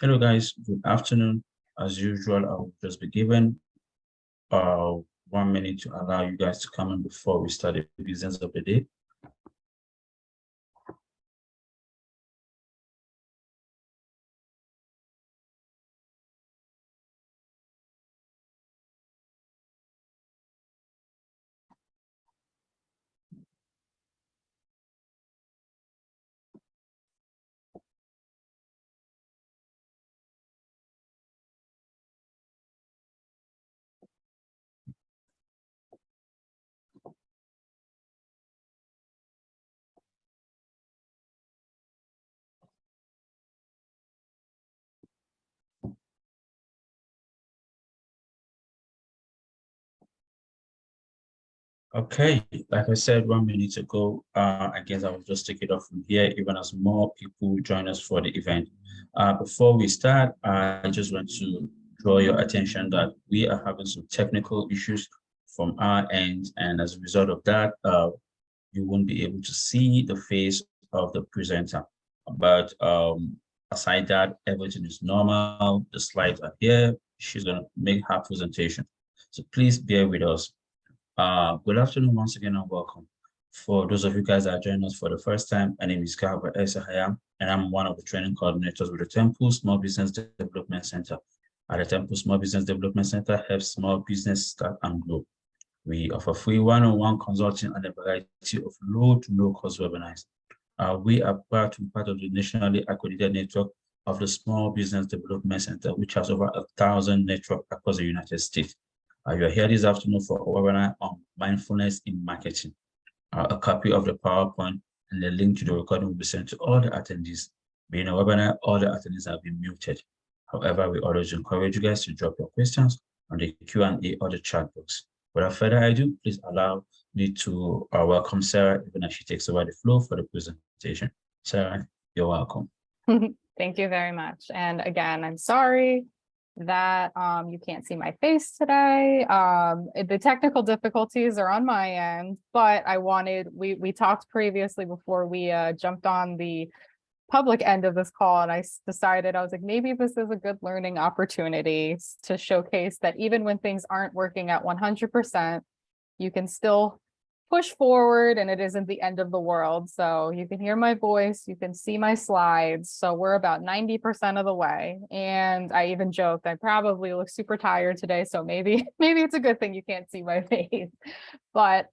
Hello guys, good afternoon. As usual, I will just be given uh 1 minute to allow you guys to come in before we start the business of the day. Okay, like I said 1 minute ago, I guess I will just take it off from here, even as more people join us for the event. Before we start, I just want to draw your attention that we are having some technical issues from our end, and as a result of that, you won't be able to see the face of the presenter. But aside that, everything is normal. The slides are here. She's going to make her presentation. So please bear with us. Good afternoon once again and welcome. For those of you guys that are joining us for the first time, my name is Kahaba Esahaya, and I'm one of the training coordinators with the Temple Small Business Development Center. At the Temple Small Business Development Center helps small business start and grow. We offer free one-on-one consulting and a variety of low to no-cost webinars. We are proud to be part of the nationally accredited network of the Small Business Development Center, which has over 1,000 networks across the United States. You are here this afternoon for a webinar on mindfulness in marketing. A copy of the PowerPoint and the link to the recording will be sent to all the attendees. Being a webinar, all the attendees have been muted. However, we always encourage you guys to drop your questions on the Q&A or the chat box. Without further ado, please allow me to welcome Sarah, even as she takes over the floor for the presentation. Sarah, you're welcome. Thank you very much. And again, I'm sorry that you can't see my face today. The technical difficulties are on my end, but we talked previously before we jumped on the public end of this call, and I decided, I was like, maybe this is a good learning opportunity to showcase that even when things aren't working at 100%, you can still push forward and it isn't the end of the world. So you can hear my voice, you can see my slides. So we're about 90% of the way. And I even joked, I probably look super tired today. So maybe it's a good thing you can't see my face. But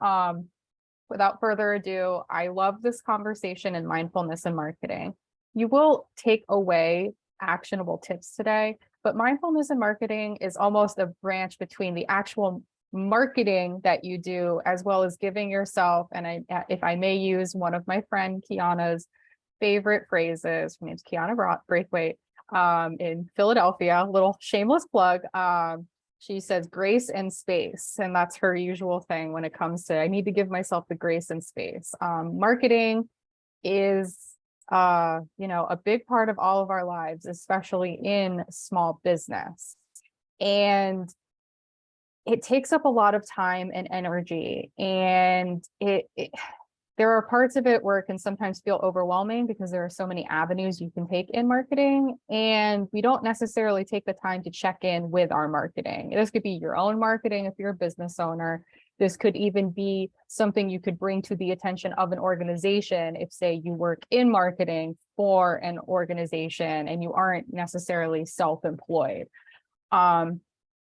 without further ado, I love this conversation in mindfulness and marketing. You will take away actionable tips today, but mindfulness and marketing is almost a branch between the actual marketing that you do, as well as giving yourself, and if I may use one of my friend Kiana's favorite phrases, her name's Kiana Braithwaite, in Philadelphia, little shameless plug. She says grace and space, and that's her usual thing when it comes to, I need to give myself the grace and space. Marketing is a big part of all of our lives, especially in small business. And it takes up a lot of time and energy, and there are parts of it where it can sometimes feel overwhelming because there are so many avenues you can take in marketing, and we don't necessarily take the time to check in with our marketing. This could be your own marketing if you're a business owner. This could even be something you could bring to the attention of an organization if, say, you work in marketing for an organization and you aren't necessarily self-employed.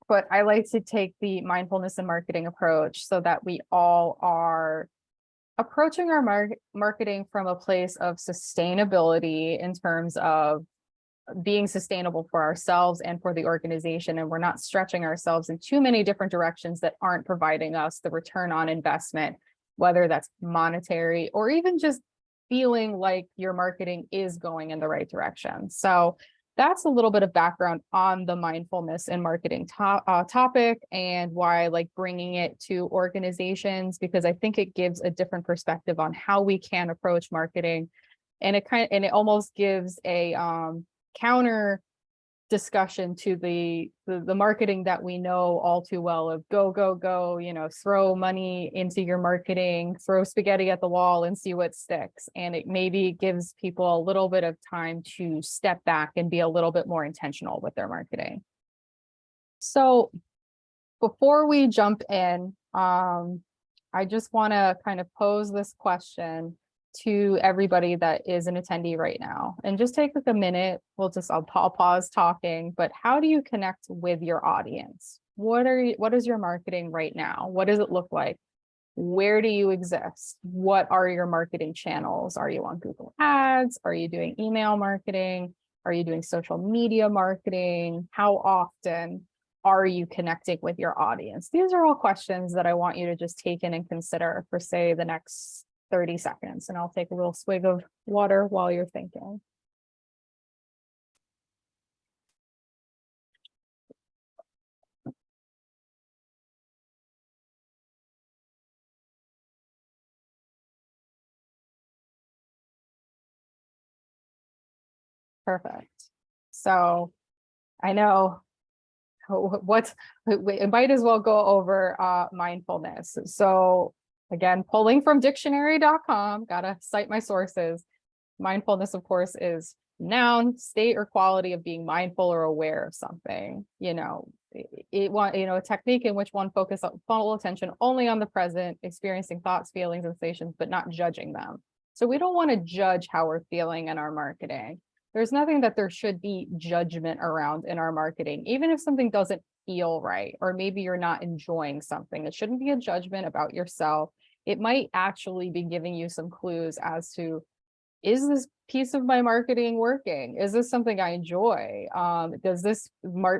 But I like to take the mindfulness and marketing approach so that we all are approaching our marketing from a place of sustainability in terms of being sustainable for ourselves and for the organization. And we're not stretching ourselves in too many different directions that aren't providing us the return on investment, whether that's monetary or even just feeling like your marketing is going in the right direction. So that's a little bit of background on the mindfulness and marketing topic, and why I like bringing it to organizations, because I think it gives a different perspective on how we can approach marketing. And it almost gives a counter discussion to the marketing that we know all too well of go, go, go, throw money into your marketing, throw spaghetti at the wall and see what sticks. And it maybe gives people a little bit of time to step back and be a little bit more intentional with their marketing. So before we jump in, I just want to kind of pose this question to everybody that is an attendee right now, and just take like a minute. I'll pause talking, but how do you connect with your audience? What is your marketing right now? What does it look like? Where do you exist? What are your marketing channels? Are you on Google Ads? Are you doing email marketing? Are you doing social media marketing? How often are you connecting with your audience? These are all questions that I want you to just take in and consider for, say, the next 30 seconds, and I'll take a little swig of water while you're thinking. Perfect. So I know we might as well go over mindfulness. So again, pulling from dictionary.com, gotta cite my sources. Mindfulness, of course, is noun, state or quality of being mindful or aware of something. A technique in which one focuses on full attention only on the present, experiencing thoughts, feelings, and sensations, but not judging them. So we don't want to judge how we're feeling in our marketing. There's nothing that there should be judgment around in our marketing, even if something doesn't feel right, or maybe you're not enjoying something. It shouldn't be a judgment about yourself. It might actually be giving you some clues as to, is this piece of my marketing working? Is this something I enjoy? Does this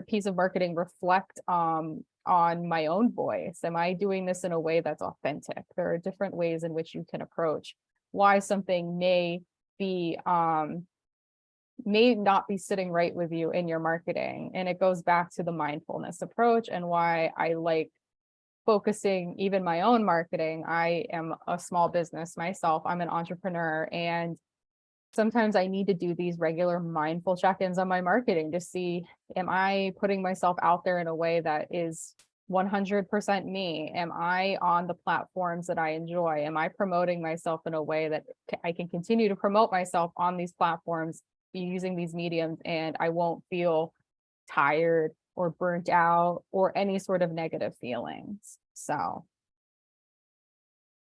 piece of marketing reflect on my own voice? Am I doing this in a way that's authentic? There are different ways in which you can approach why something may not be sitting right with you in your marketing. And it goes back to the mindfulness approach and why I like focusing even my own marketing. I am a small business myself. I'm an entrepreneur, and sometimes I need to do these regular mindful check-ins on my marketing to see, am I putting myself out there in a way that is 100% me? Am I on the platforms that I enjoy? Am I promoting myself in a way that I can continue to promote myself on these platforms using these mediums, and I won't feel tired or burnt out or any sort of negative feelings? So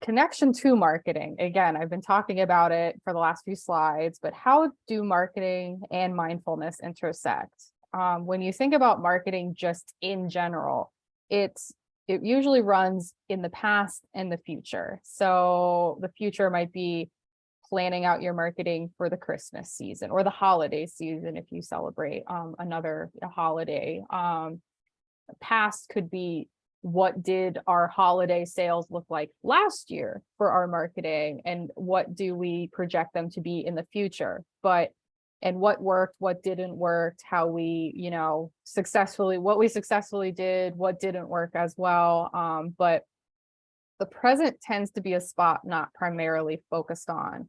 connection to marketing. Again, I've been talking about it for the last few slides, but how do marketing and mindfulness intersect? When you think about marketing just in general, it usually runs in the past and the future. So the future might be planning out your marketing for the Christmas season or the holiday season if you celebrate another holiday. Past could be, what did our holiday sales look like last year for our marketing, and what do we project them to be in the future? And what worked, what didn't work, how we, what we successfully did, what didn't work as well. But the present tends to be a spot not primarily focused on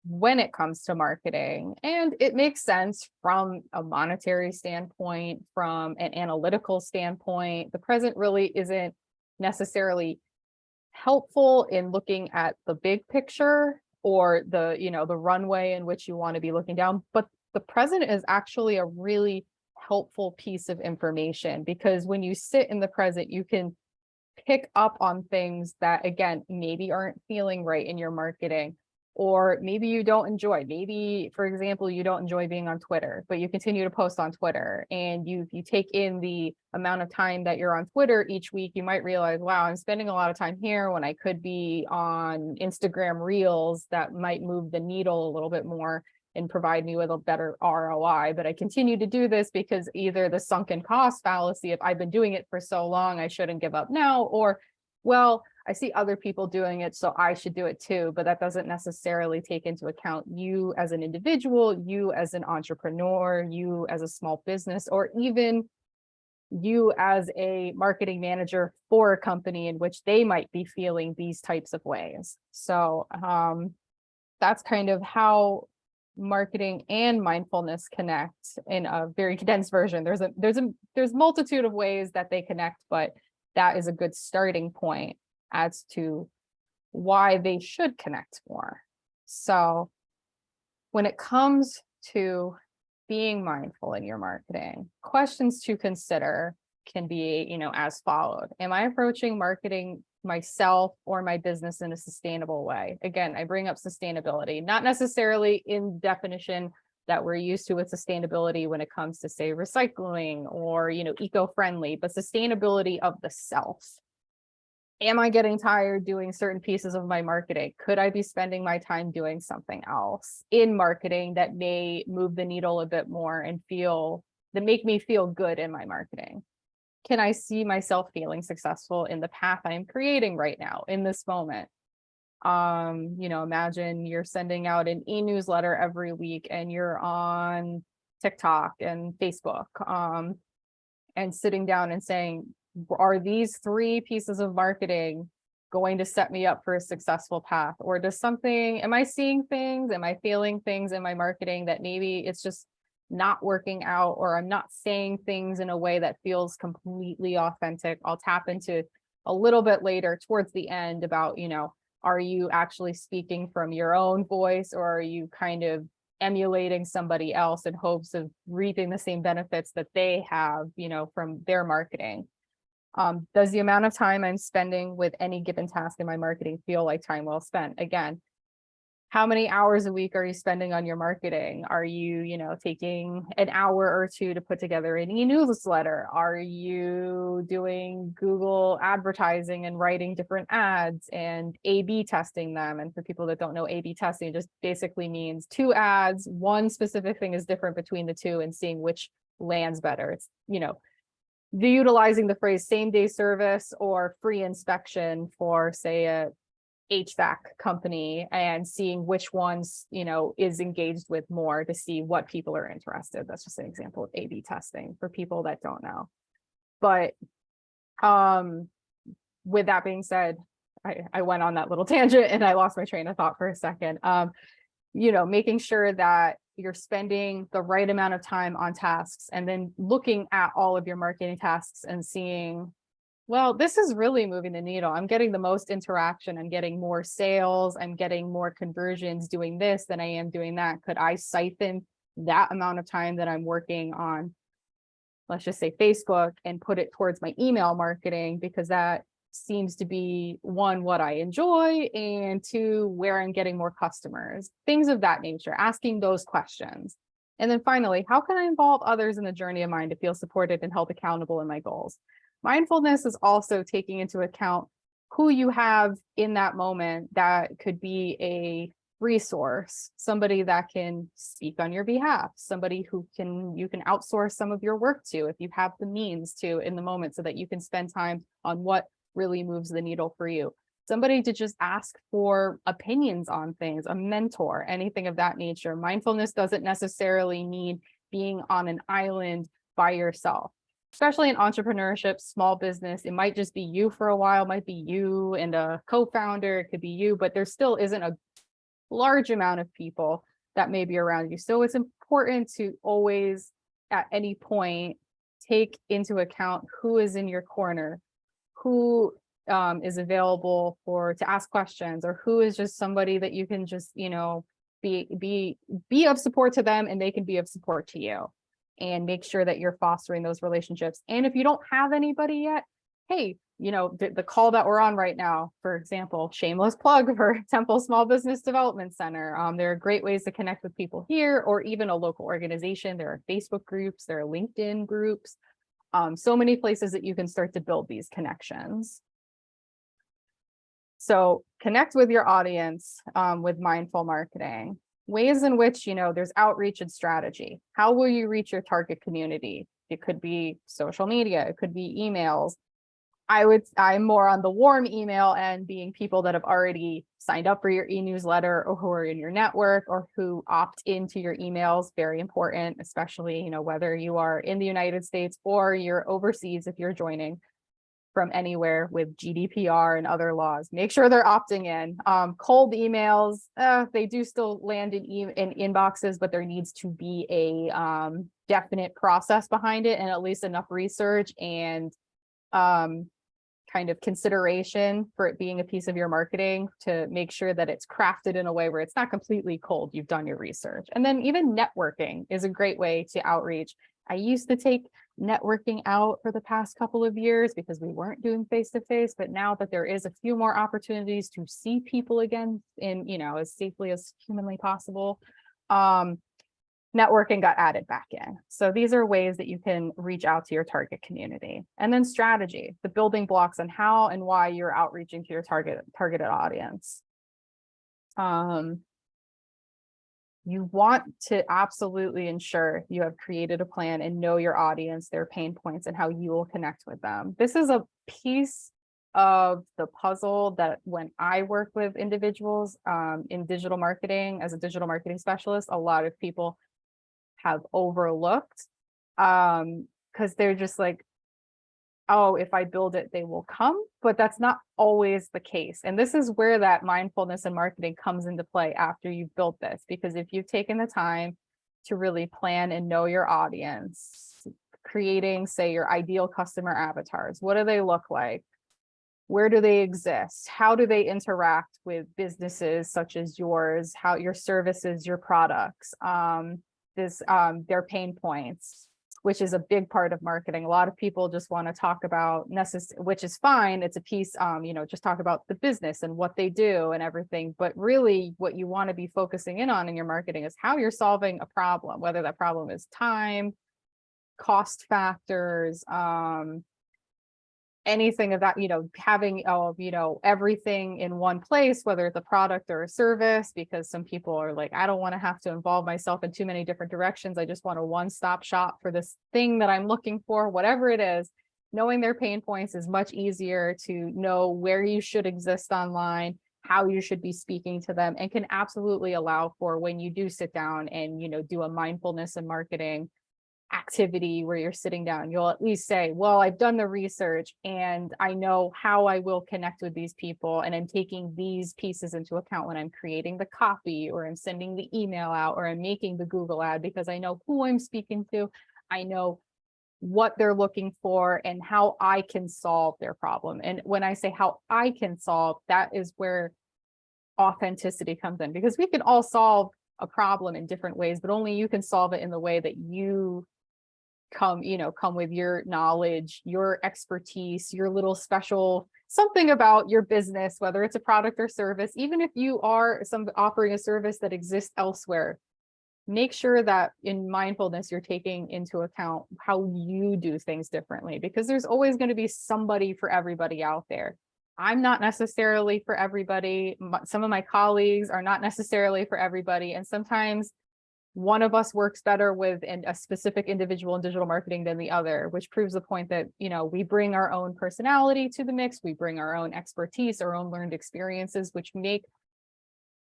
when it comes to marketing. And it makes sense from a monetary standpoint, from an analytical standpoint. The present really isn't necessarily helpful in looking at the big picture or the runway in which you want to be looking down. But the present is actually a really helpful piece of information, because when you sit in the present, you can pick up on things that, again, maybe aren't feeling right in your marketing, or maybe you don't enjoy. Maybe, for example, you don't enjoy being on Twitter, but you continue to post on Twitter, and you take in the amount of time that you're on Twitter each week, you might realize, wow, I'm spending a lot of time here when I could be on Instagram Reels that might move the needle a little bit more and provide me with a better ROI. But I continue to do this because either the sunken cost fallacy, if I've been doing it for so long, I shouldn't give up now, or, well, I see other people doing it, so I should do it too. But that doesn't necessarily take into account you as an individual, you as an entrepreneur, you as a small business, or even you as a marketing manager for a company in which they might be feeling these types of ways. So that's kind of how marketing and mindfulness connect in a very condensed version. There's multitude of ways that they connect, but that is a good starting point as to why they should connect more. So when it comes to being mindful in your marketing, questions to consider can be, as followed. Am I approaching marketing myself or my business in a sustainable way? Again, I bring up sustainability, not necessarily in definition that we're used to with sustainability when it comes to, say, recycling or, eco-friendly, but sustainability of the self. Am I getting tired doing certain pieces of my marketing? Could I be spending my time doing something else in marketing that may move the needle a bit more and make me feel good in my marketing? Can I see myself feeling successful in the path I'm creating right now in this moment? Imagine you're sending out an e-newsletter every week and you're on TikTok and Facebook, and sitting down and saying, are these 3 pieces of marketing going to set me up for a successful path? Or am I seeing things? Am I feeling things in my marketing that maybe it's just not working out, or I'm not saying things in a way that feels completely authentic? I'll tap into a little bit later towards the end about, are you actually speaking from your own voice, or are you kind of emulating somebody else in hopes of reaping the same benefits that they have, from their marketing? Does the amount of time I'm spending with any given task in my marketing feel like time well spent? Again, how many hours a week are you spending on your marketing? Are you, taking an hour or 2 to put together an e-newsletter? Are you doing Google advertising and writing different ads and A/B testing them? And for people that don't know, A/B testing just basically means 2 ads, one specific thing is different between the 2, and seeing which lands better. It's, utilizing the phrase same day service or free inspection for, say, a HVAC company, and seeing which ones, is engaged with more to see what people are interested. That's just an example of A/B testing for people that don't know. But with that being said, I went on that little tangent and I lost my train of thought for a second. Making sure that you're spending the right amount of time on tasks, and then looking at all of your marketing tasks and seeing, well, this is really moving the needle. I'm getting the most interaction. I'm getting more sales. I'm getting more conversions doing this than I am doing that. Could I siphon that amount of time that I'm working on, let's just say Facebook, and put it towards my email marketing, because that seems to be, 1, what I enjoy, and 2, where I'm getting more customers, things of that nature, asking those questions. And then finally, how can I involve others in the journey of mine to feel supported and held accountable in my goals? Mindfulness is also taking into account who you have in that moment that could be a resource, somebody that can speak on your behalf, somebody you can outsource some of your work to if you have the means to in the moment, so that you can spend time on what really moves the needle for you. Somebody to just ask for opinions on things, a mentor, anything of that nature. Mindfulness doesn't necessarily mean being on an island by yourself, especially in entrepreneurship, small business. It might just be you for a while, might be you and a co-founder, it could be you, but there still isn't a large amount of people that may be around you. So it's important to always, at any point, take into account who is in your corner, who is available to ask questions, or who is just somebody that you can just, be of support to them, and they can be of support to you, and make sure that you're fostering those relationships. And if you don't have anybody yet, hey, the call that we're on right now, for example, shameless plug for Temple Small Business Development Center. There are great ways to connect with people here, or even a local organization. There are Facebook groups, there are LinkedIn groups, so many places that you can start to build these connections. So connect with your audience with mindful marketing. Ways in which, there's outreach and strategy. How will you reach your target community? It could be social media, it could be emails. I'm more on the warm email end, being people that have already signed up for your e-newsletter, or who are in your network, or who opt into your emails. Very important, especially, whether you are in the United States or you're overseas if you're joining. from anywhere with GDPR and other laws. Make sure they're opting in. Cold emails, they do still land in inboxes, but there needs to be a definite process behind it and at least enough research and kind of consideration for it being a piece of your marketing to make sure that it's crafted in a way where it's not completely cold. You've done your research. And then even networking is a great way to outreach. I used to take networking out for the past couple of years because we weren't doing face-to-face, but now that there is a few more opportunities to see people again in, as safely as humanly possible, networking got added back in. So these are ways that you can reach out to your target community. And then strategy, the building blocks on how and why you're outreaching to your targeted audience. You want to absolutely ensure you have created a plan and know your audience, their pain points, and how you will connect with them. This is a piece of the puzzle that when I work with individuals in digital marketing as a digital marketing specialist, a lot of people have overlooked because they're just like, oh, if I build it, they will come. But that's not always the case. And this is where that mindfulness and marketing comes into play after you've built this, because if you've taken the time to really plan and know your audience, creating, say, your ideal customer avatars, what do they look like? Where do they exist? How do they interact with businesses such as yours? How your services, your products, their pain points, which is a big part of marketing. A lot of people just want to talk about which is fine. It's a piece, just talk about the business and what they do and everything. But really what you want to be focusing in on in your marketing is how you're solving a problem, whether that problem is time, cost factors, anything of that, having, everything in one place, whether it's a product or a service, because some people are like, I don't want to have to involve myself in too many different directions. I just want a one-stop shop for this thing that I'm looking for, whatever it is. Knowing their pain points is much easier to know where you should exist online, how you should be speaking to them, and can absolutely allow for when you do sit down and, do a mindfulness and marketing activity where you're sitting down, you'll at least say, well, I've done the research and I know how I will connect with these people, and I'm taking these pieces into account when I'm creating the copy, or I'm sending the email out, or I'm making the Google ad, because I know who I'm speaking to, I know what they're looking for, and how I can solve their problem. And when I say how I can solve, that is where authenticity comes in, because we can all solve a problem in different ways, but only you can solve it in the way that you come with your knowledge, your expertise, your little special something about your business, whether it's a product or service. Even if you are offering a service that exists elsewhere, make sure that in mindfulness you're taking into account how you do things differently, because there's always going to be somebody for everybody out there. I'm not necessarily for everybody. Some of my colleagues are not necessarily for everybody, and sometimes one of us works better with a specific individual in digital marketing than the other, which proves the point that, we bring our own personality to the mix. We bring our own expertise, our own learned experiences, which make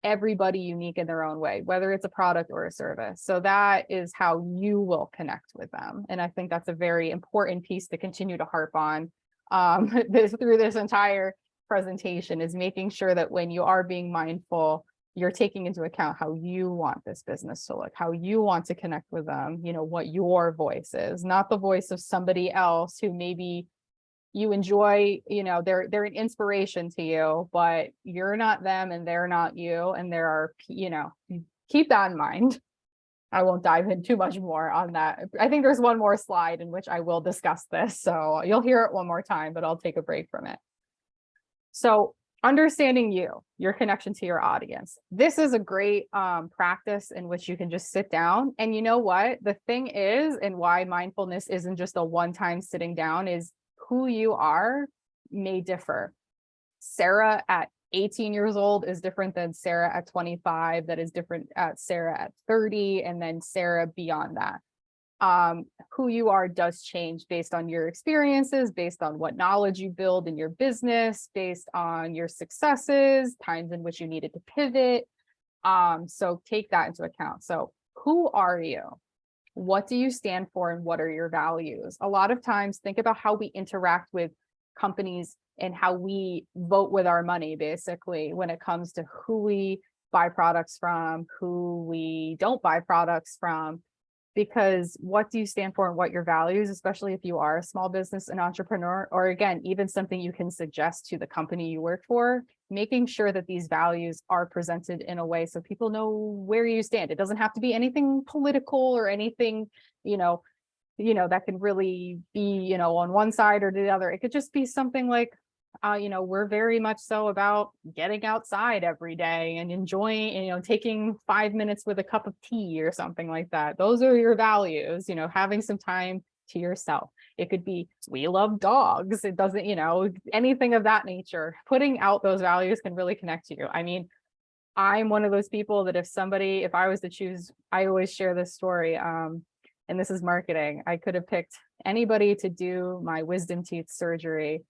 everybody unique in their own way, whether it's a product or a service. So that is how you will connect with them. And I think that's a very important piece to continue to harp on through this entire presentation, is making sure that when you are being mindful, you're taking into account how you want this business to look, how you want to connect with them, what your voice is, not the voice of somebody else who maybe you enjoy, they're an inspiration to you, but you're not them and they're not you. And there are, keep that in mind. I won't dive in too much more on that. I think there's one more slide in which I will discuss this. So you'll hear it one more time, but I'll take a break from it. So understanding your connection to your audience. This is a great practice in which you can just sit down. And you know what? The thing is, and why mindfulness isn't just a one-time sitting down, is who you are may differ. Sarah at 18 years old is different than Sarah at 25, that is different at Sarah at 30, and then Sarah beyond that. Who you are does change based on your experiences, based on what knowledge you build in your business, based on your successes, times in which you needed to pivot. So take that into account. So who are you? What do you stand for, and what are your values? A lot of times, think about how we interact with companies and how we vote with our money, basically, when it comes to who we buy products from, who we don't buy products from. Because what do you stand for and what your values, especially if you are a small business and entrepreneur, or again, even something you can suggest to the company you work for, making sure that these values are presented in a way so people know where you stand. It doesn't have to be anything political or anything, that can really be, on one side or the other. It could just be something like, we're very much so about getting outside every day and enjoying, taking 5 minutes with a cup of tea or something like that. Those are your values, having some time to yourself. It could be, we love dogs. It doesn't, anything of that nature. Putting out those values can really connect to you. I mean, I'm one of those people that if I was to choose, I always share this story. And this is marketing. I could have picked anybody to do my wisdom teeth surgery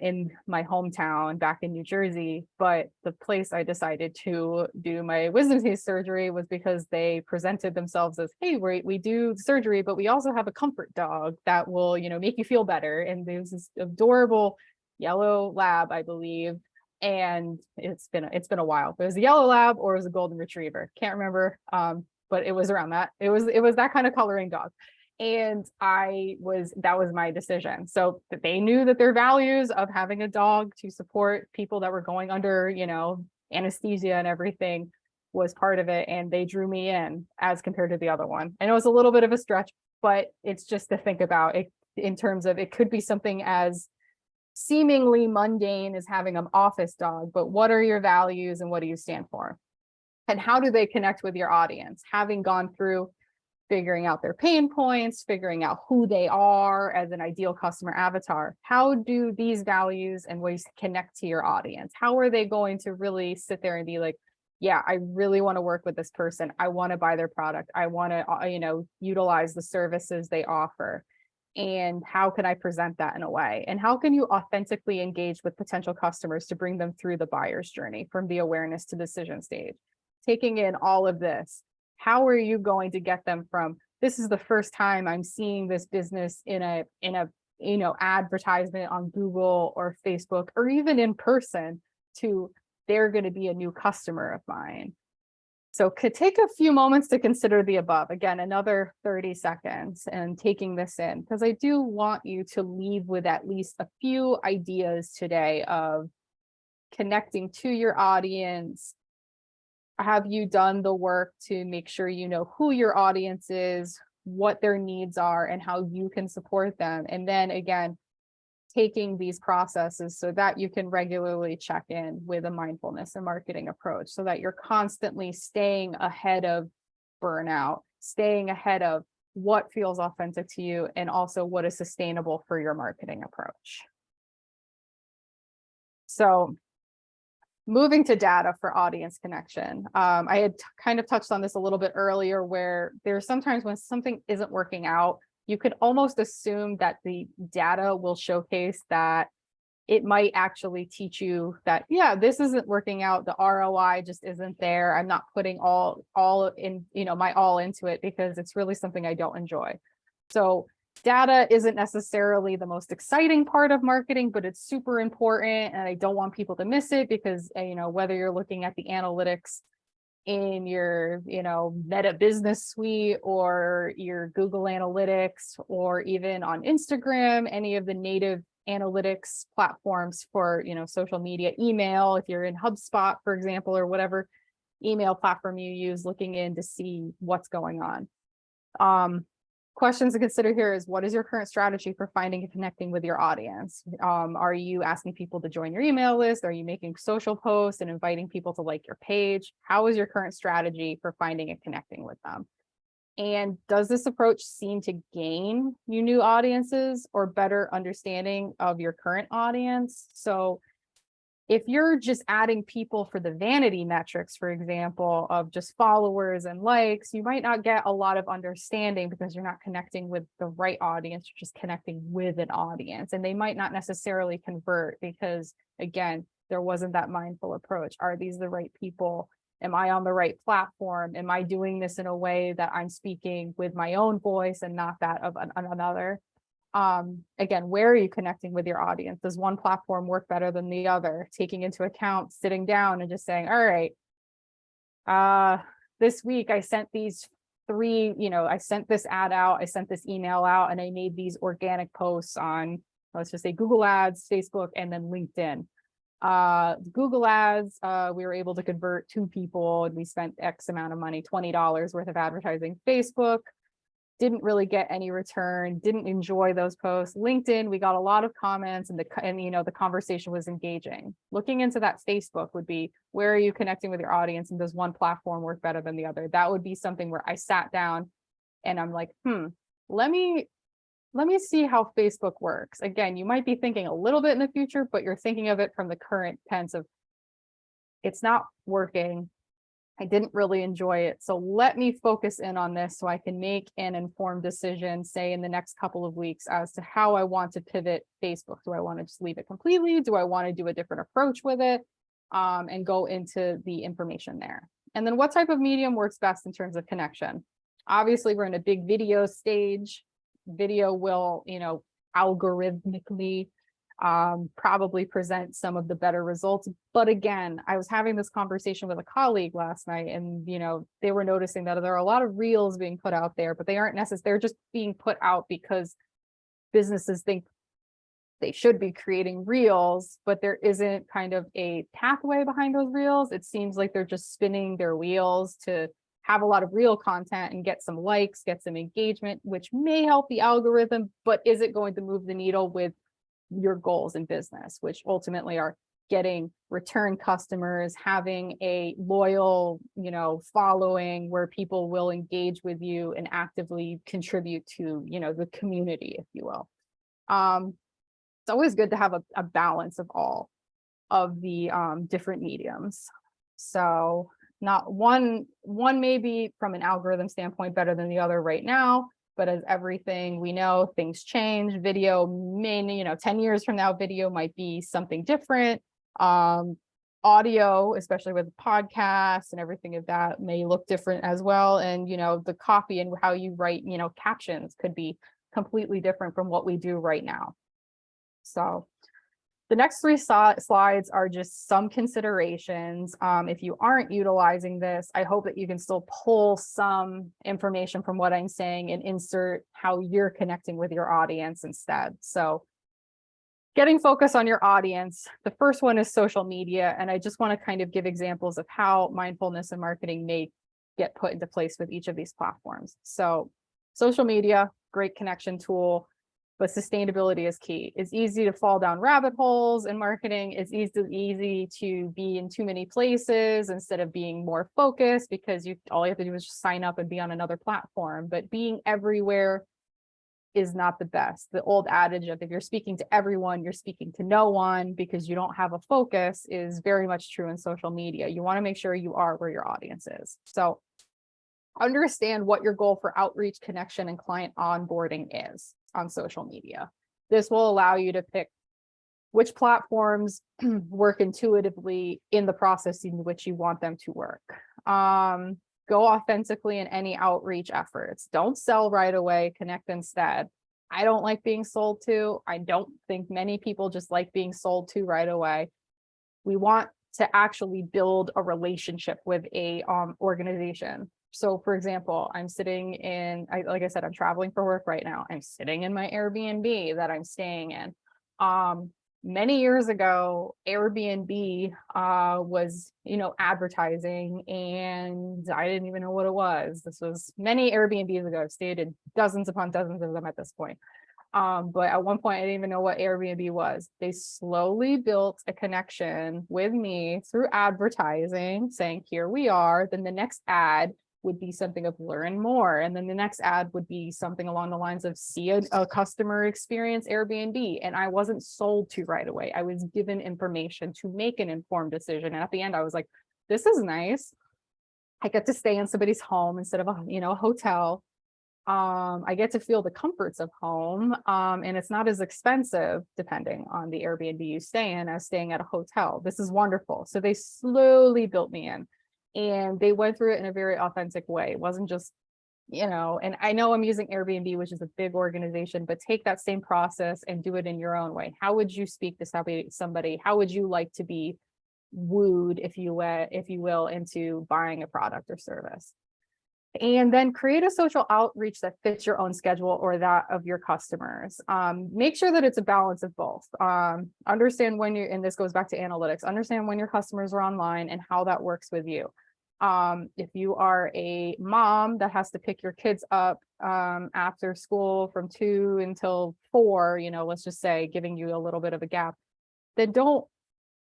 in my hometown back in New Jersey, but the place I decided to do my wisdom teeth surgery was because they presented themselves as, hey, we do surgery, but we also have a comfort dog that will, make you feel better. And there's this adorable yellow lab, I believe, and it's been a while. It was a yellow lab or it was a golden retriever, can't remember, but it was around that. It was that kind of coloring dog. And that was my decision. So they knew that their values of having a dog to support people that were going under, anesthesia and everything was part of it. And they drew me in as compared to the other one. And it was a little bit of a stretch, but it's just to think about it in terms of, it could be something as seemingly mundane as having an office dog, but what are your values and what do you stand for? And how do they connect with your audience? Having gone through figuring out their pain points, figuring out who they are as an ideal customer avatar. How do these values and ways connect to your audience? How are they going to really sit there and be like, yeah, I really want to work with this person. I want to buy their product. I want to, utilize the services they offer. And how can I present that in a way? And how can you authentically engage with potential customers to bring them through the buyer's journey from the awareness to decision stage? Taking in all of this, how are you going to get them from, this is the first time I'm seeing this business in a advertisement on Google or Facebook or even in person, to they're going to be a new customer of mine? So could take a few moments to consider the above. Again, another 30 seconds and taking this in, because I do want you to leave with at least a few ideas today of connecting to your audience. Have you done the work to make sure you know who your audience is, what their needs are, and how you can support them? And then again, taking these processes so that you can regularly check in with a mindfulness and marketing approach so that you're constantly staying ahead of burnout, staying ahead of what feels authentic to you, and also what is sustainable for your marketing approach. So moving to data for audience connection. I had kind of touched on this a little bit earlier, where there's sometimes when something isn't working out, you could almost assume that the data will showcase that it might actually teach you that, yeah, this isn't working out. The ROI just isn't there. I'm not putting all in, my all into it because it's really something I don't enjoy. So data isn't necessarily the most exciting part of marketing, but it's super important. And I don't want people to miss it because, whether you're looking at the analytics in your, Meta Business Suite or your Google Analytics, or even on Instagram, any of the native analytics platforms for, social media, email, if you're in HubSpot, for example, or whatever email platform you use, looking in to see what's going on. Questions to consider here is, what is your current strategy for finding and connecting with your audience? Are you asking people to join your email list? Are you making social posts and inviting people to like your page? How is your current strategy for finding and connecting with them? And does this approach seem to gain you new audiences or better understanding of your current audience? So if you're just adding people for the vanity metrics, for example, of just followers and likes, you might not get a lot of understanding because you're not connecting with the right audience. You're just connecting with an audience, and they might not necessarily convert because, again, there wasn't that mindful approach. Are these the right people? Am I on the right platform? Am I doing this in a way that I'm speaking with my own voice and not that of another? Again, where are you connecting with your audience? Does one platform work better than the other? Taking into account sitting down and just saying, all right, this week I sent these three, I sent this ad out, I sent this email out, and I made these organic posts on, let's just say Google Ads, Facebook, and then LinkedIn. Google Ads, we were able to convert 2 people and we spent X amount of money, $20 worth of advertising. Facebook, didn't really get any return, didn't enjoy those posts. LinkedIn, we got a lot of comments and the conversation was engaging. Looking into that Facebook would be, where are you connecting with your audience and does one platform work better than the other? That would be something where I sat down and I'm like, let me see how Facebook works. Again, you might be thinking a little bit in the future, but you're thinking of it from the current tense of it's not working. I didn't really enjoy it. So let me focus in on this so I can make an informed decision, say in the next couple of weeks, as to how I want to pivot Facebook. Do I want to just leave it completely? Do I want to do a different approach with it? And go into the information there. And then what type of medium works best in terms of connection? Obviously, we're in a big video stage. Video will, algorithmically probably present some of the better results. But again, I was having this conversation with a colleague last night and, they were noticing that there are a lot of reels being put out there, but they aren't necessarily, they're just being put out because businesses think they should be creating reels, but there isn't kind of a pathway behind those reels. It seems like they're just spinning their wheels to have a lot of real content and get some likes, get some engagement, which may help the algorithm, but is it going to move the needle with your goals in business, which ultimately are getting return customers, having a loyal, following where people will engage with you and actively contribute to, the community, if you will. It's always good to have a balance of all of the different mediums. So not one may be from an algorithm standpoint better than the other right now, but as everything we know, things change. Video may, 10 years from now, video might be something different. Audio, especially with podcasts and everything of that, may look different as well. And, the copy and how you write, captions could be completely different from what we do right now. So the next 3 slides are just some considerations. If you aren't utilizing this, I hope that you can still pull some information from what I'm saying and insert how you're connecting with your audience instead. So getting focus on your audience. The first one is social media. And I just want to kind of give examples of how mindfulness and marketing may get put into place with each of these platforms. So social media, great connection tool. But sustainability is key. It's easy to fall down rabbit holes in marketing. It's easy to be in too many places instead of being more focused, because all you have to do is just sign up and be on another platform. But being everywhere is not the best. The old adage of if you're speaking to everyone, you're speaking to no one because you don't have a focus is very much true in social media. You want to make sure you are where your audience is. So understand what your goal for outreach, connection, and client onboarding is on social media. This will allow you to pick which platforms work intuitively in the process in which you want them to work. Go authentically in any outreach efforts. Don't sell right away, connect instead. I don't like being sold to. I don't think many people just like being sold to right away. We want to actually build a relationship with a organization. So for example, I'm sitting in, like I said, I'm traveling for work right now. I'm sitting in my Airbnb that I'm staying in. Many years ago, Airbnb was, advertising, and I didn't even know what it was. This was many Airbnbs ago. I've stayed in dozens upon dozens of them at this point. But at one point, I didn't even know what Airbnb was. They slowly built a connection with me through advertising, saying, here we are. Then the next ad would be something of learn more. And then the next ad would be something along the lines of see a customer experience Airbnb. And I wasn't sold to right away. I was given information to make an informed decision. And at the end, I was like, this is nice. I get to stay in somebody's home instead of a hotel. I get to feel the comforts of home. And it's not as expensive, depending on the Airbnb you stay in, as staying at a hotel. This is wonderful. So they slowly built me in. And they went through it in a very authentic way. It wasn't just, and I know I'm using Airbnb, which is a big organization, but take that same process and do it in your own way. How would you speak to somebody? How would you like to be wooed, if you will, into buying a product or service? And then create a social outreach that fits your own schedule or that of your customers. Make sure that it's a balance of both. Understand when you're, and this goes back to analytics, understand when your customers are online and how that works with you. If you are a mom that has to pick your kids up after school from 2 until 4, let's just say, giving you a little bit of a gap, then don't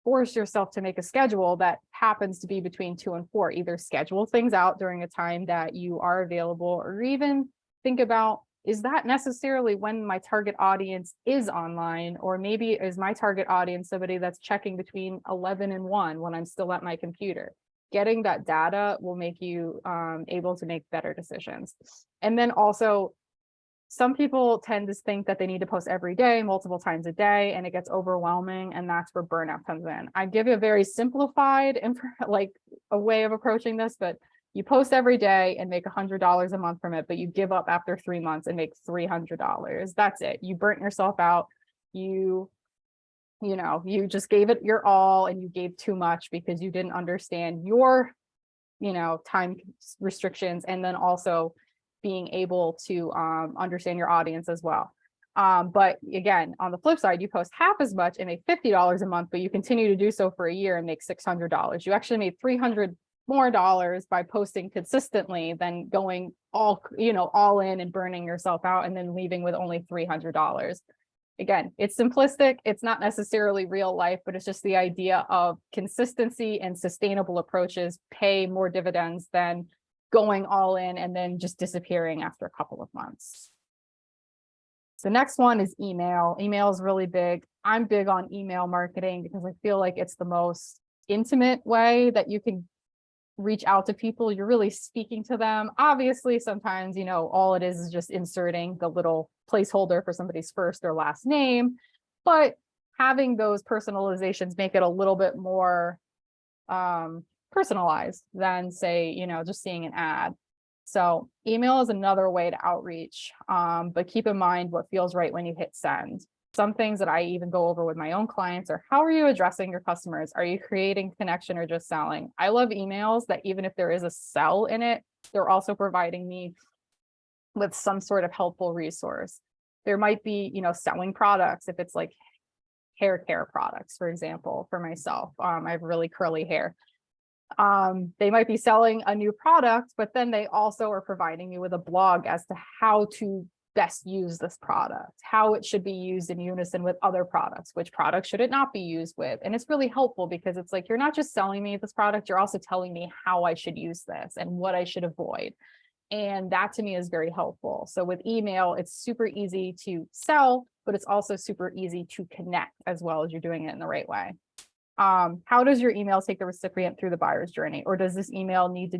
force yourself to make a schedule that happens to be between 2 and 4. Either schedule things out during a time that you are available, or even think about, is that necessarily when my target audience is online? Or maybe is my target audience somebody that's checking between 11 and 1 when I'm still at my computer? Getting that data will make you able to make better decisions. And then also, some people tend to think that they need to post every day, multiple times a day, and it gets overwhelming, and that's where burnout comes in. I give you a very simplified, a way of approaching this, but you post every day and make $100 a month from it, but you give up after 3 months and make $300. That's it. You burnt yourself out. You just gave it your all, and you gave too much because you didn't understand your, time restrictions, and then also being able to understand your audience as well. But again, on the flip side, you post half as much and make $50 a month, but you continue to do so for a year and make $600. You actually made $300 more by posting consistently than going all in and burning yourself out and then leaving with only $300. Again, it's simplistic. It's not necessarily real life, but it's just the idea of consistency and sustainable approaches pay more dividends than going all in and then just disappearing after a couple of months. The next one is email. Email is really big. I'm big on email marketing because I feel like it's the most intimate way that you can reach out to people. You're really speaking to them. Obviously, sometimes, all it is just inserting the little placeholder for somebody's first or last name, but having those personalizations make it a little bit more personalized than, say, just seeing an ad. So email is another way to outreach, but keep in mind what feels right when you hit send. Some things that I even go over with my own clients are, how are you addressing your customers? Are you creating connection or just selling? I love emails that even if there is a sell in it, they're also providing me with some sort of helpful resource. There might be, selling products. If it's like hair care products, for example, for myself, I have really curly hair. They might be selling a new product, but then they also are providing me with a blog as to how to best use this product, how it should be used in unison with other products, which products should it not be used with. And it's really helpful because it's like, you're not just selling me this product, you're also telling me how I should use this and what I should avoid. And that to me is very helpful. So with email, it's super easy to sell, but it's also super easy to connect as well as you're doing it in the right way. How does your email take the recipient through the buyer's journey? Or does this email need to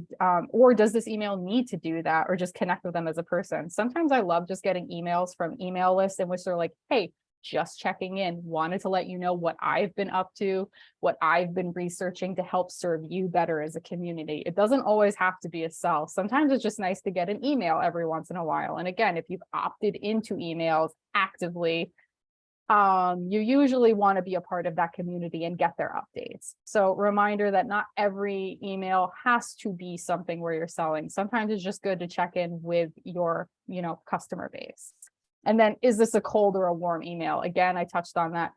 do that, or just connect with them as a person? Sometimes I love just getting emails from email lists in which they're like, hey, just checking in, wanted to let you know what I've been up to, what I've been researching to help serve you better as a community. It doesn't always have to be a sell. Sometimes it's just nice to get an email every once in a while. And again, if you've opted into emails actively, you usually want to be a part of that community and get their updates. So reminder that not every email has to be something where you're selling. Sometimes it's just good to check in with your, customer base. And then, is this a cold or a warm email? Again, I touched on that.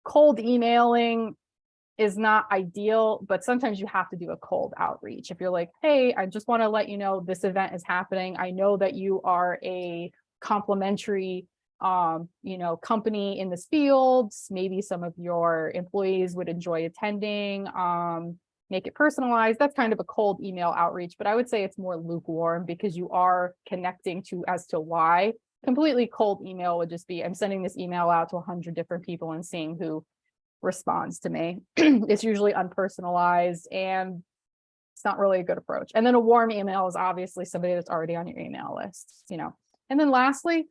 Cold emailing is not ideal, but sometimes you have to do a cold outreach. If you're like, hey, I just want to let you know this event is happening. I know that you are a complimentary company in this field. Maybe some of your employees would enjoy attending. Make it personalized. That's kind of a cold email outreach, but I would say it's more lukewarm because you are connecting as to why. Completely cold email would just be, I'm sending this email out to 100 different people and seeing who responds to me. It's usually unpersonalized and it's not really a good approach. And then a warm email is obviously somebody that's already on your email list, And then lastly,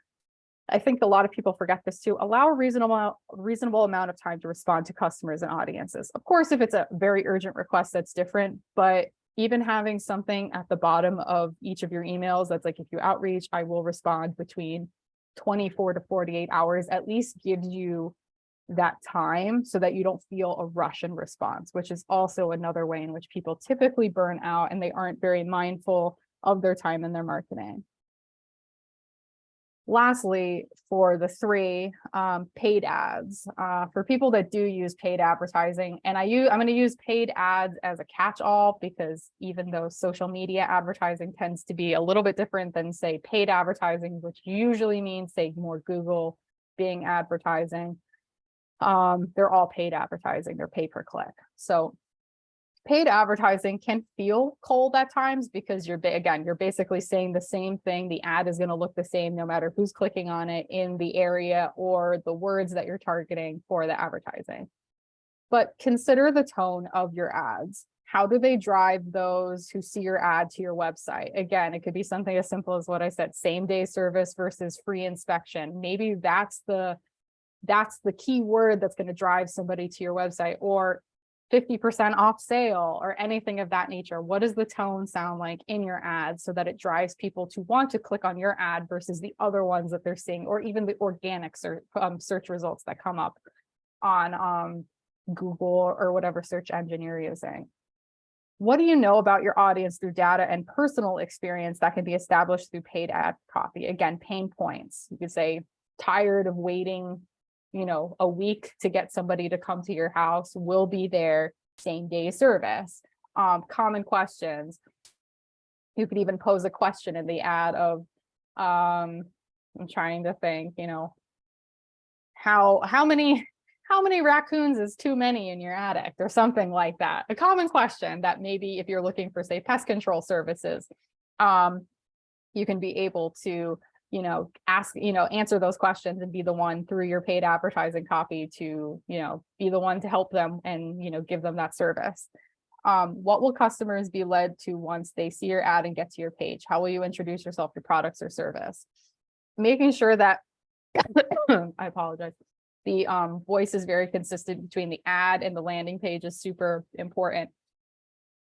I think a lot of people forget this too, allow a reasonable amount of time to respond to customers and audiences. Of course, if it's a very urgent request, that's different, but even having something at the bottom of each of your emails that's like, if you outreach, I will respond between 24 to 48 hours, at least gives you that time so that you don't feel a rush in response, which is also another way in which people typically burn out and they aren't very mindful of their time and their marketing. Lastly, for the three, paid ads. For people that do use paid advertising, and I'm going to use paid ads as a catch-all because even though social media advertising tends to be a little bit different than, say, paid advertising, which usually means, say, more Google, Bing advertising, they're all paid advertising, they're pay per click. So paid advertising can feel cold at times because you're basically saying the same thing. The ad is going to look the same no matter who's clicking on it in the area or the words that you're targeting for the advertising. But consider the tone of your ads. How do they drive those who see your ad to your website? Again, it could be something as simple as what I said, same day service versus free inspection. Maybe that's the key word that's going to drive somebody to your website, or 50% off sale, or anything of that nature. What does the tone sound like in your ad so that it drives people to want to click on your ad versus the other ones that they're seeing, or even the organic search results that come up on Google or whatever search engine you're using? What do you know about your audience through data and personal experience that can be established through paid ad copy? Again, pain points. You could say, tired of waiting a week to get somebody to come to your house, will be there, same day service. Common questions. You could even pose a question in the ad of, I'm trying to think, how many raccoons is too many in your attic, or something like that. A common question that maybe if you're looking for, say, pest control services, you can be able to answer those questions and be the one through your paid advertising copy to, be the one to help them and, give them that service. What will customers be led to once they see your ad and get to your page? How will you introduce yourself, your products or service? Making sure that, I apologize, the voice is very consistent between the ad and the landing page is super important.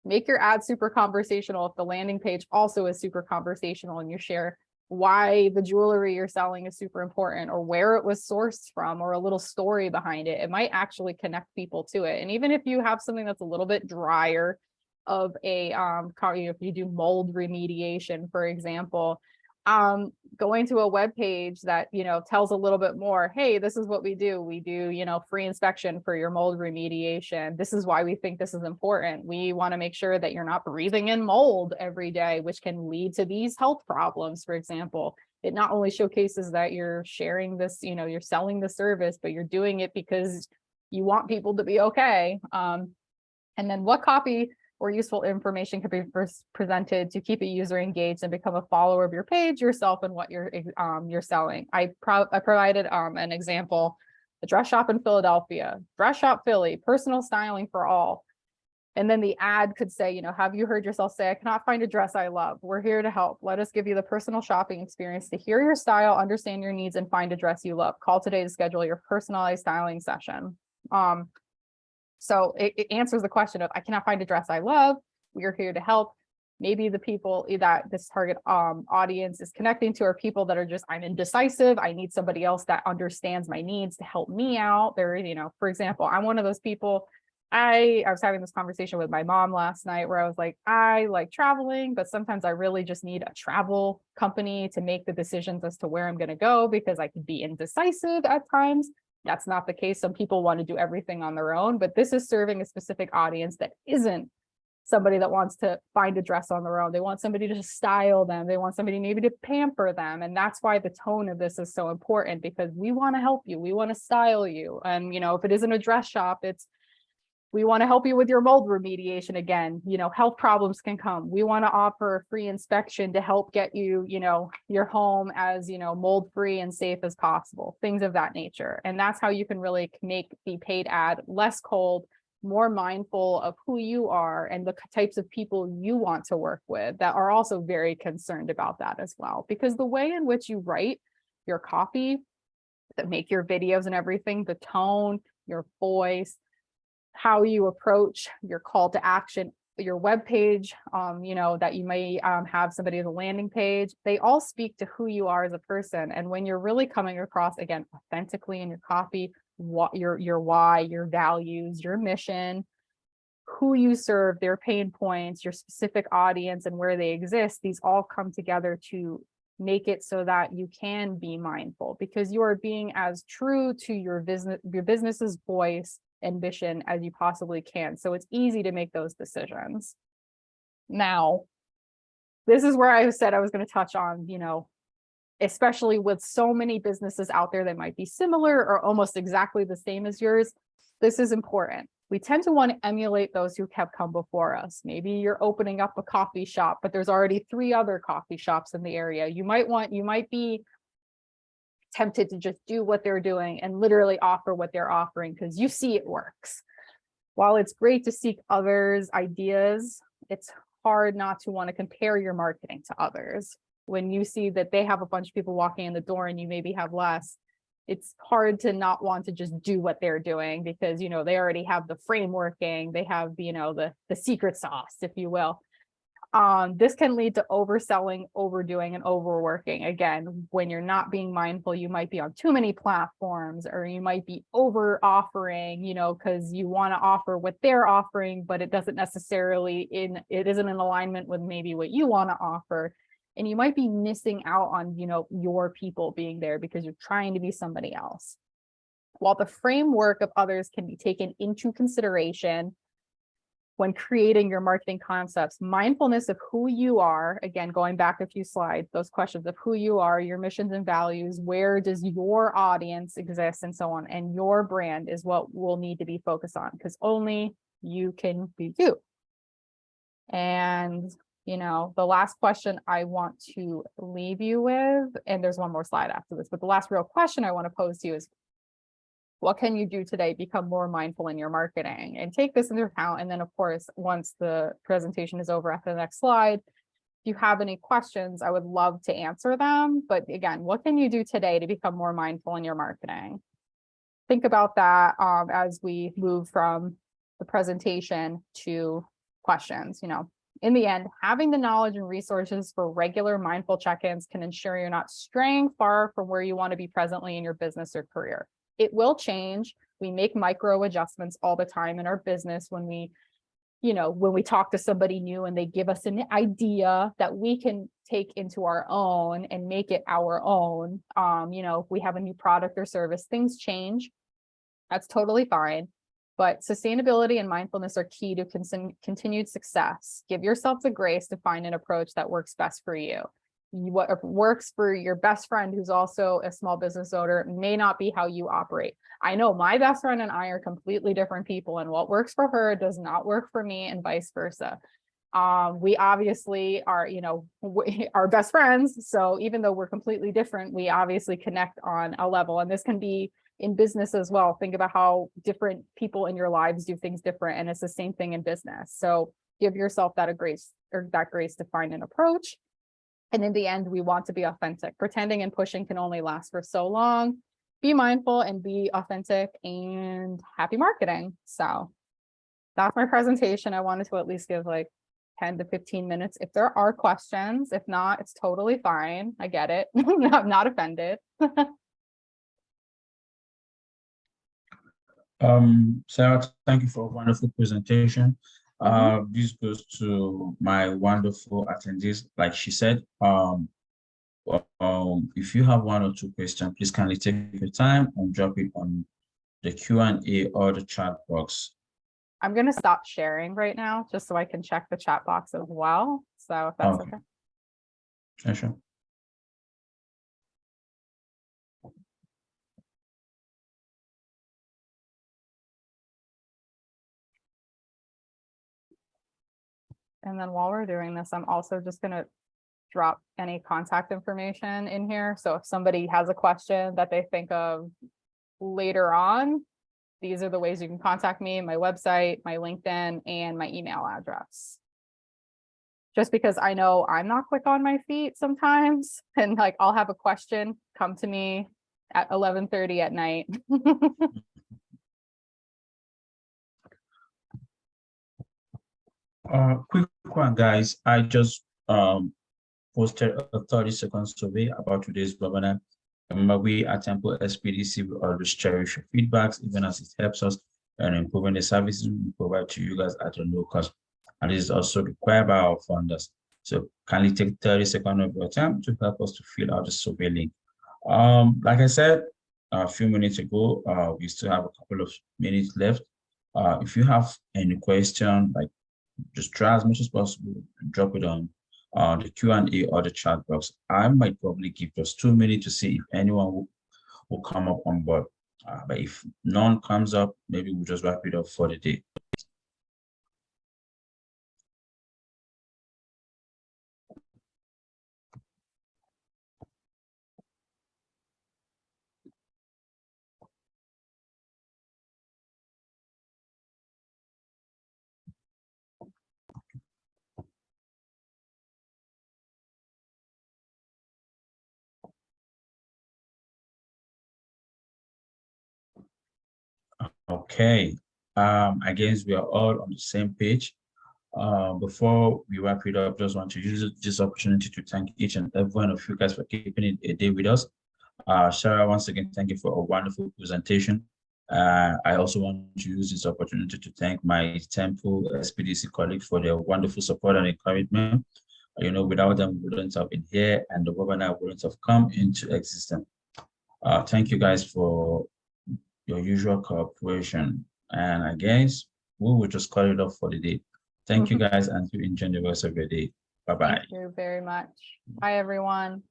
Make your ad super conversational if the landing page also is super conversational, and you share why the jewelry you're selling is super important, or where it was sourced from, or a little story behind it. It might actually connect people to it. And even if you have something that's a little bit drier of a, if you do mold remediation, for example, going to a web page that, tells a little bit more, hey, this is what we do. We do, free inspection for your mold remediation. This is why we think this is important. We want to make sure that you're not breathing in mold every day, which can lead to these health problems, for example. It not only showcases that you're sharing this, you're selling the service, but you're doing it because you want people to be okay. And then what copy or useful information could be presented to keep a user engaged and become a follower of your page, yourself, and what you're selling. I provided an example: a dress shop in Philadelphia, dress shop Philly, personal styling for all. And then the ad could say, have you heard yourself say, I cannot find a dress I love. We're here to help. Let us give you the personal shopping experience to hear your style, understand your needs, and find a dress you love. Call today to schedule your personalized styling session. So it answers the question of, I cannot find a dress I love. We are here to help. Maybe the people that this target audience is connecting to are people that are just, I'm indecisive. I need somebody else that understands my needs to help me out. They're, for example, I'm one of those people. I was having this conversation with my mom last night where I was like, I like traveling, but sometimes I really just need a travel company to make the decisions as to where I'm going to go, because I could be indecisive at times. That's not the case. Some people want to do everything on their own, but this is serving a specific audience that isn't somebody that wants to find a dress on their own. They want somebody to style them. They want somebody maybe to pamper them. And that's why the tone of this is so important, because we want to help you. We want to style you. And, if it isn't a dress shop, we want to help you with your mold remediation. Again, health problems can come. We want to offer a free inspection to help get you, your home as, mold free and safe as possible, things of that nature. And that's how you can really make the paid ad less cold, more mindful of who you are and the types of people you want to work with that are also very concerned about that as well. Because the way in which you write your copy, that make your videos and everything, the tone, your voice, how you approach your call to action, your web page, that you may have somebody as a landing page. They all speak to who you are as a person. And when you're really coming across, again, authentically in your copy, what your why, your values, your mission, who you serve, their pain points, your specific audience and where they exist, these all come together to make it so that you can be mindful, because you are being as true to your business's voice and mission as you possibly can. So it's easy to make those decisions. Now, this is where I said I was going to touch on, especially with so many businesses out there that might be similar or almost exactly the same as yours. This is important. We tend to want to emulate those who have come before us. Maybe you're opening up a coffee shop, but there's already 3 other coffee shops in the area. You might be tempted to just do what they're doing and literally offer what they're offering because you see it works. While it's great to seek others' ideas, it's hard not to want to compare your marketing to others. When you see that they have a bunch of people walking in the door and you maybe have less, it's hard to not want to just do what they're doing because, they already have the frameworking, they have, the secret sauce, if you will. This can lead to overselling, overdoing, and overworking. Again, when you're not being mindful, you might be on too many platforms, or you might be over offering, because you want to offer what they're offering, but it doesn't necessarily it isn't in alignment with maybe what you want to offer. And you might be missing out on, your people being there because you're trying to be somebody else. While the framework of others can be taken into consideration when creating your marketing concepts, mindfulness of who you are, again, going back a few slides, those questions of who you are, your missions and values, where does your audience exist, and so on, and your brand is what will need to be focused on, because only you can be you. And the last question I want to leave you with, and there's one more slide after this, but the last real question I want to pose to you is, what can you do today to become more mindful in your marketing? And take this into account. And then, of course, once the presentation is over after the next slide, if you have any questions, I would love to answer them. But again, what can you do today to become more mindful in your marketing? Think about that as we move from the presentation to questions. In the end, having the knowledge and resources for regular mindful check-ins can ensure you're not straying far from where you want to be presently in your business or career. It will change. We make micro adjustments all the time in our business when we talk to somebody new and they give us an idea that we can take into our own and make it our own. If we have a new product or service, things change. That's totally fine. But sustainability and mindfulness are key to continued success. Give yourself the grace to find an approach that works best for you. What works for your best friend who's also a small business owner may not be how you operate. I know my best friend and I are completely different people, and what works for her does not work for me, and vice versa. We obviously are, our best friends. So even though we're completely different, we obviously connect on a level, and this can be in business as well. Think about how different people in your lives do things different, and it's the same thing in business. So give yourself that grace to find an approach. And in the end, we want to be authentic. Pretending and pushing can only last for so long. Be mindful and be authentic, and happy marketing. So that's my presentation. I wanted to at least give like 10 to 15 minutes if there are questions. If not, it's totally fine. I get it. I'm not offended. Sarah, thank you for a wonderful presentation. This goes to my wonderful attendees. Like she said, if you have 1 or 2 questions, please kindly take your time and drop it on the Q&A or the chat box. I'm going to stop sharing right now just so I can check the chat box as well. So if that's okay. Yeah, sure. And then while we're doing this, I'm also just going to drop any contact information in here. So if somebody has a question that they think of later on, these are the ways you can contact me: my website, my LinkedIn, and my email address. Just because I know I'm not quick on my feet sometimes, and like I'll have a question come to me at 11:30 at night. Quick one, guys. I just posted a 30-second survey about today's webinar. Remember, we at Temple SPDC, we always cherish your feedbacks, even as it helps us in improving the services we provide to you guys at a low cost. And this is also required by our funders. So kindly take 30 seconds of your time to help us to fill out the survey link. Like I said a few minutes ago, we still have a couple of minutes left. If you have any question, like just try as much as possible and drop it on the Q&A or the chat box. I might probably give just 2 minutes to see if anyone will come up on board. But if none comes up, maybe we'll just wrap it up for the day. Okay. I guess we are all on the same page. Before we wrap it up, just want to use this opportunity to thank each and every one of you guys for keeping it a day with us. Sarah, once again, thank you for a wonderful presentation. I also want to use this opportunity to thank my Temple SPDC colleagues for their wonderful support and encouragement. You know, without them, we wouldn't have been here and the webinar wouldn't have come into existence. Thank you guys for your usual cooperation. And I guess we will just cut it off for the day. Thank you guys and to enjoy the rest of your day. Bye-bye. Thank you very much. Bye, everyone.